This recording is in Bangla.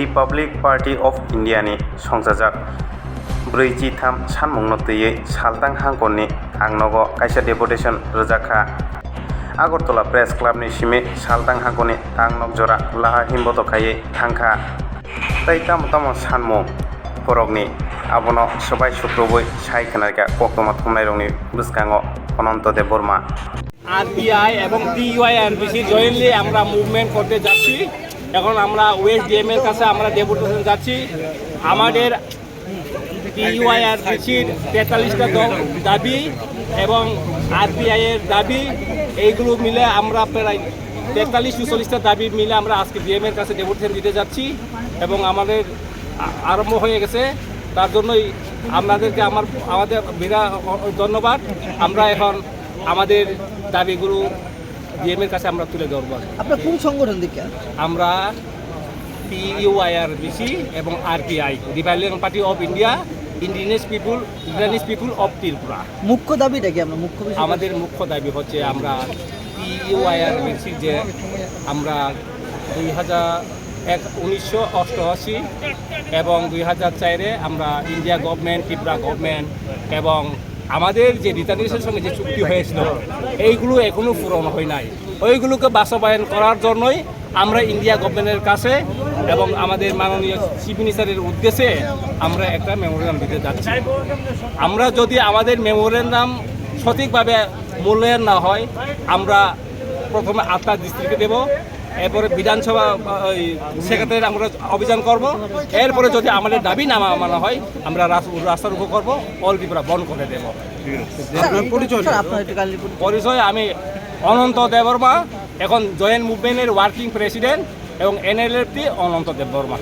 रिपाब्लिक पार्टी अफ इन्डियानि संजाजाक 43 सानमुंनो तैयै सालतां हांखरनि आंनगो कायसा डेपुटेशन रोजाखा आगरतला प्रेस क्लाबनि सिमे सालतां हांखरनि आंनग जरा लाहा हिमबदखायै थांखा तै तामो सानमु फरकनि आबनो सबाय सुक्रुबै साय खोनारका कक्तमा थुमनायरंनि बुसकांगो अनंत देव बर्मा आरपीआई এবং টিইউআইআরবিসি জয়েন্টলি আমরা মুভমেন্ট করতে যাচ্ছি। এখন আমরা ওয়েস্ট ডিএম এর কাছে আমরা ডেপুটেশন যাচ্ছি। আমাদের টিইউআইআরবিসির 43টা দাবি এবং আরপিআই এর দাবি এইগুলো মিলে আমরা প্রায় 43-44টা দাবি মিলে আমরা আজকে ডিএম এর কাছে ডেপুটেশন দিতে যাচ্ছি এবং আমাদের আরম্ভ হয়ে গেছে। তার জন্যই আপনাদেরকে আমাদের বিরাট ধন্যবাদ। আমরা এখন আমাদের দাবিগুলো ডিএমের কাছে আমরা তুলে ধরব। আপনার কোন সংগঠন থেকে? আমরা টিইউআইআরবিসি এবং আরপিআই Republican party of India indigenous people of Tripura. মুখ্য দাবিটা কি? আমরা মুখ্য বিষয় আমাদের মুখ্য দাবি হচ্ছে আমরা টিইউআইআরবিসি যে আমরা 1988 এবং 2004-এ আমরা ইন্ডিয়া গভর্নমেন্ট, ত্রিপুরা গভর্নমেন্ট এবং আমাদের যে রিটার্নিসের সঙ্গে যে চুক্তি হয়েছিল এইগুলো এখনো পূরণ হয় নাই। ওইগুলোকে বাস্তবায়ন করার জন্যই আমরা ইন্ডিয়া গভর্নমেন্টের কাছে এবং আমাদের মাননীয় চিফ মিনিস্টারের উদ্দেশ্যে আমরা একটা মেমোরেন্ডাম দিতে যাচ্ছি। আমরা যদি আমাদের মেমোরেন্ডাম সঠিকভাবে মূল্যায়ন না হয় আমরা প্রথমে 8টা ডিস্ট্রিক্টে দেব, এরপরে বিধানসভা সেক্রেটারি আমরা অভিযান করব। এরপরে যদি আমাদের দাবি না মানা হয় আমরা রাস্তার উপর করবো, অল ত্রিপুরা বন্ধ করে দেব। পরিচয় আমি অনন্ত দেববর্মা, এখন জয়েন্ট মুভমেন্টের ওয়ার্কিং প্রেসিডেন্ট এবং এনএলএফটি অনন্ত দেববর্মা।